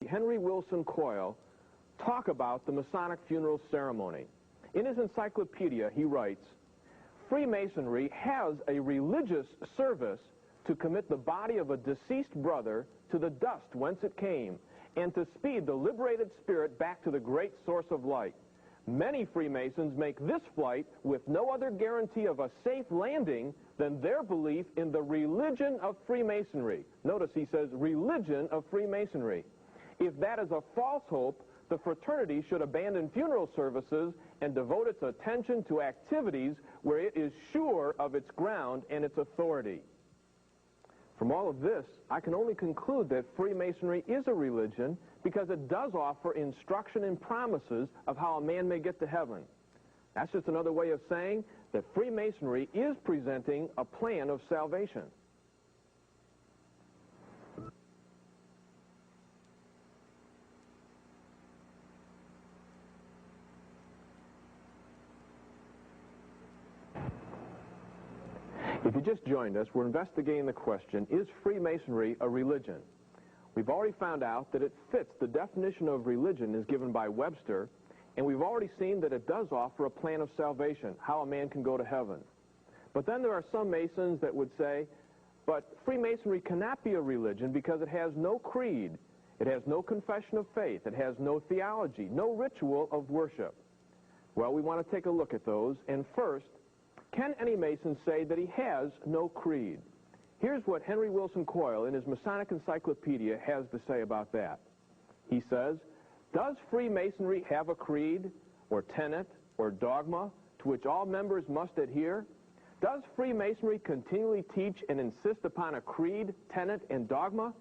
Henry Wilson Coyle talk about the Masonic funeral ceremony. In his encyclopedia, he writes, Freemasonry has a religious service to commit the body of a deceased brother to the dust whence it came, and to speed the liberated spirit back to the great source of light. Many Freemasons make this flight with no other guarantee of a safe landing than their belief in the religion of Freemasonry. Notice he says religion of Freemasonry. If that is a false hope, the fraternity should abandon funeral services and devote its attention to activities where it is sure of its ground and its authority. From all of this, I can only conclude that Freemasonry is a religion because it does offer instruction and promises of how a man may get to heaven. That's just another way of saying that Freemasonry is presenting a plan of salvation. If you just joined us, we're investigating the question, is Freemasonry a religion? We've already found out that it fits the definition of religion as given by Webster, and we've already seen that it does offer a plan of salvation, how a man can go to heaven. But then there are some Masons that would say, but Freemasonry cannot be a religion because it has no creed, it has no confession of faith, it has no theology, no ritual of worship. Well, we want to take a look at those, and first, can any Mason say that he has no creed? Here's what Henry Wilson Coyle in his Masonic Encyclopedia has to say about that. He says, does Freemasonry have a creed, or tenet, or dogma to which all members must adhere? Does Freemasonry continually teach and insist upon a creed, tenet, and dogma?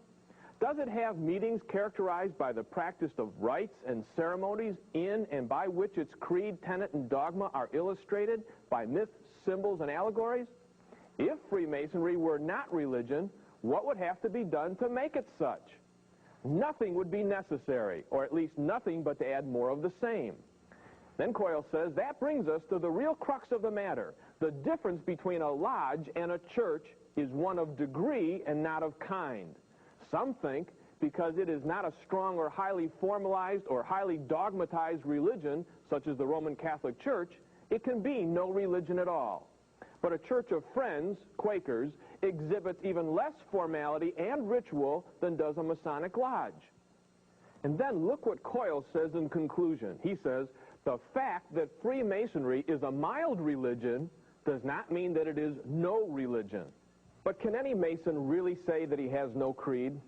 Does it have meetings characterized by the practice of rites and ceremonies in and by which its creed, tenet, and dogma are illustrated by myths, symbols, and allegories? If Freemasonry were not religion, what would have to be done to make it such? Nothing would be necessary, or at least nothing but to add more of the same. Then Coyle says, that brings us to the real crux of the matter. The difference between a lodge and a church is one of degree and not of kind. Some think because it is not a strong or highly formalized or highly dogmatized religion, such as the Roman Catholic Church, it can be no religion at all. But a Church of Friends, Quakers, exhibits even less formality and ritual than does a Masonic lodge. And then look what Coyle says in conclusion. He says, the fact that Freemasonry is a mild religion does not mean that it is no religion. But can any Mason really say that he has no creed?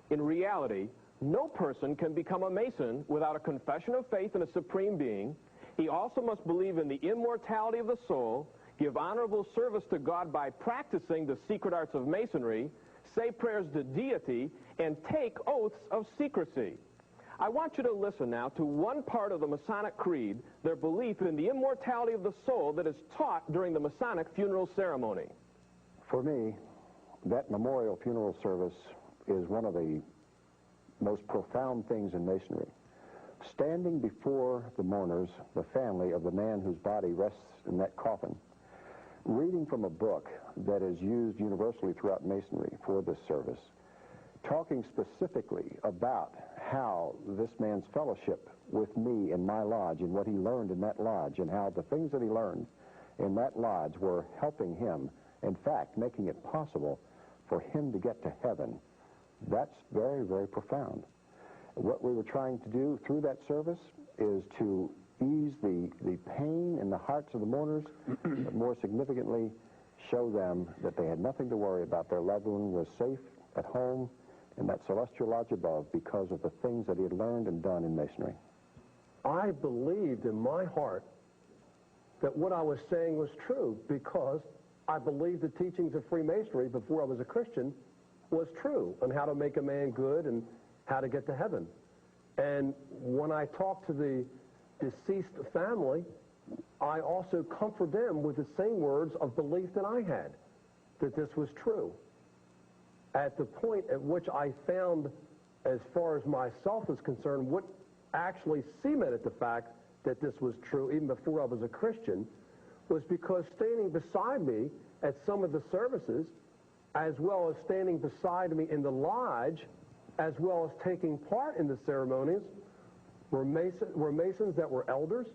In reality, no person can become a Mason without a confession of faith in a supreme being. He also must believe in the immortality of the soul, give honorable service to God by practicing the secret arts of Masonry, say prayers to deity, and take oaths of secrecy. I want you to listen now to one part of the Masonic creed, their belief in the immortality of the soul that is taught during the Masonic funeral ceremony. For me, that memorial funeral service is one of the most profound things in Masonry. Standing before the mourners, the family of the man whose body rests in that coffin, reading from a book that is used universally throughout Masonry for this service, talking specifically about how this man's fellowship with me in my lodge and what he learned in that lodge and how the things that he learned in that lodge were helping him, in fact, making it possible for him to get to heaven. That's very, very profound. What we were trying to do through that service is to ease the pain in the hearts of the mourners, but more significantly, show them that they had nothing to worry about. Their loved one was safe at home in that celestial lodge above because of the things that he had learned and done in Masonry. I believed in my heart that what I was saying was true because I believed the teachings of Freemasonry before I was a Christian was true on how to make a man good and how to get to heaven. And when I talked to the deceased family, I also comfort them with the same words of belief that I had, that this was true. At the point at which I found, as far as myself is concerned, what actually cemented the fact that this was true, even before I was a Christian, was because standing beside me at some of the services, as well as standing beside me in the lodge as well as taking part in the ceremonies, were Masons that were elders,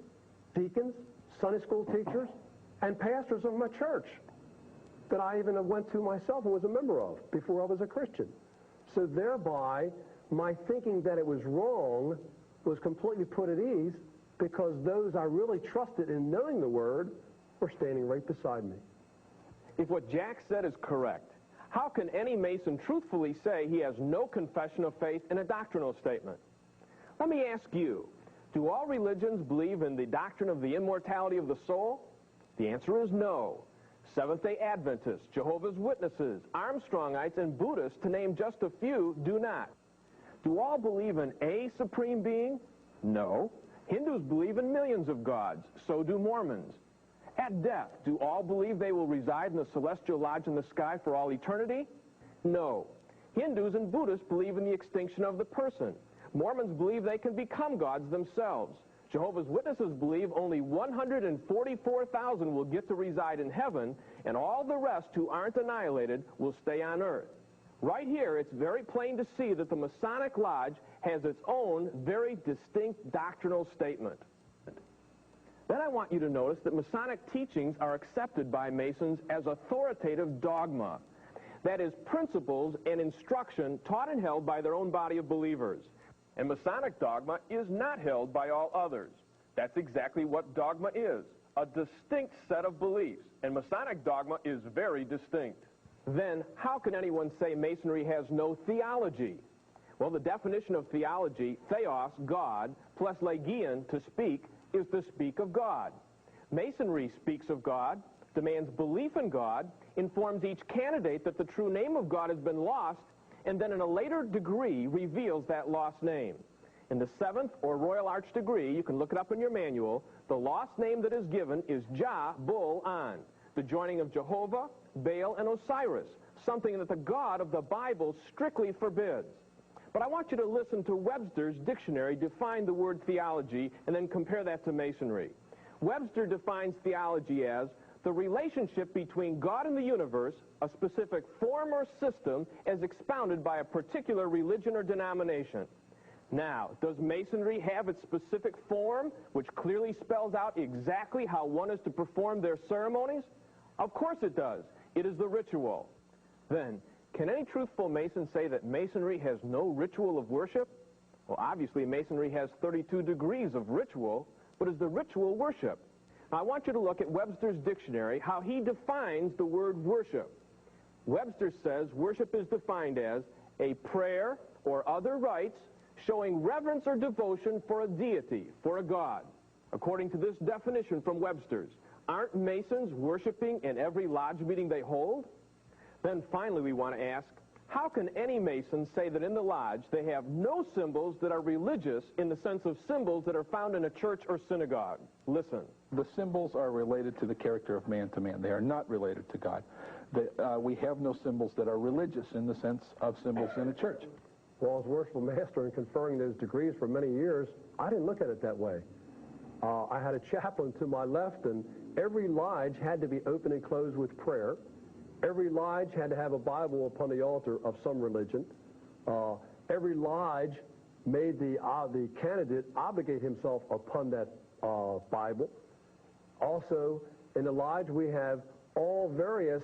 deacons, Sunday school teachers, and pastors of my church that I even went to myself and was a member of before I was a Christian. So thereby, my thinking that it was wrong was completely put at ease because those I really trusted in knowing the Word were standing right beside me. If what Jack said is correct, how can any Mason truthfully say he has no confession of faith in a doctrinal statement? Let me ask you, do all religions believe in the doctrine of the immortality of the soul? The answer is no. Seventh-day Adventists, Jehovah's Witnesses, Armstrongites, and Buddhists, to name just a few, do not. Do all believe in a supreme being? No. Hindus believe in millions of gods. So do Mormons. At death, do all believe they will reside in the celestial lodge in the sky for all eternity? No. Hindus and Buddhists believe in the extinction of the person. Mormons believe they can become gods themselves. Jehovah's Witnesses believe only 144,000 will get to reside in heaven, and all the rest who aren't annihilated will stay on earth. Right here, it's very plain to see that the Masonic Lodge has its own very distinct doctrinal statement. Then I want you to notice that Masonic teachings are accepted by Masons as authoritative dogma. That is, principles and instruction taught and held by their own body of believers. And Masonic dogma is not held by all others. That's exactly what dogma is, a distinct set of beliefs. And Masonic dogma is very distinct. Then how can anyone say Masonry has no theology? Well, the definition of theology, theos, God, plus legion, to speak, is to speak of God. Masonry speaks of God, demands belief in God, informs each candidate that the true name of God has been lost, and then in a later degree reveals that lost name. In the 7th or Royal Arch degree, you can look it up in your manual, the lost name that is given is Jah, Bull, An, the joining of Jehovah, Baal, and Osiris, something that the God of the Bible strictly forbids. But I want you to listen to Webster's dictionary define the word theology and then compare that to Masonry. Webster defines theology as the relationship between God and the universe, a specific form or system as expounded by a particular religion or denomination. Now, does Masonry have its specific form, which clearly spells out exactly how one is to perform their ceremonies? Of course it does. It is the ritual. Then, can any truthful Mason say that Masonry has no ritual of worship? Well, obviously, Masonry has 32 degrees of ritual, but is the ritual worship? Now, I want you to look at Webster's dictionary, how he defines the word worship. Webster says worship is defined as a prayer or other rites showing reverence or devotion for a deity, for a god. According to this definition from Webster's, aren't Masons worshiping in every lodge meeting they hold? Then finally we want to ask, how can any Mason say that in the lodge they have no symbols that are religious in the sense of symbols that are found in a church or synagogue? Listen. The symbols are related to the character of man to man. They are not related to God. We have no symbols that are religious in the sense of symbols in a church. Well, as worshipful master and conferring those degrees for many years, I didn't look at it that way. I had a chaplain to my left, and every lodge had to be open and closed with prayer. Every lodge had to have a Bible upon the altar of some religion. Every lodge made the candidate obligate himself upon that Bible. Also, in the lodge, we have all various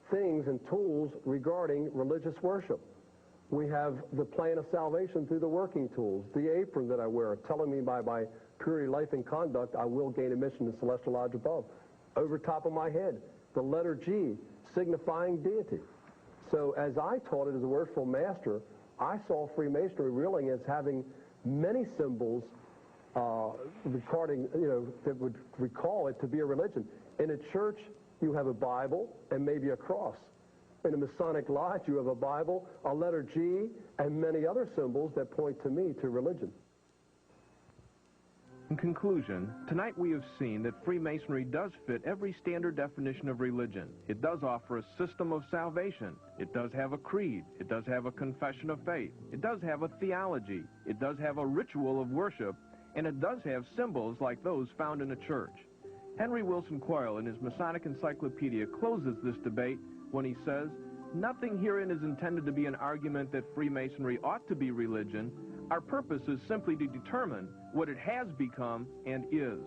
things and tools regarding religious worship. We have the plan of salvation through the working tools, the apron that I wear, telling me by my purity, life, and conduct, I will gain admission to the celestial lodge above. Over top of my head, the letter G, signifying deity. So as I taught it as a worshipful master, I saw Freemasonry really as having many symbols that would recall it to be a religion. In a church, you have a Bible and maybe a cross. In a Masonic lodge, you have a Bible, a letter G, and many other symbols that point to me, to religion. In conclusion, tonight we have seen that Freemasonry does fit every standard definition of religion. It does offer a system of salvation. It does have a creed. It does have a confession of faith. It does have a theology. It does have a ritual of worship. And it does have symbols like those found in a church. Henry Wilson Quoyle, in his Masonic Encyclopedia, closes this debate when he says, Nothing herein is intended to be an argument that Freemasonry ought to be religion. Our purpose is simply to determine what it has become and is.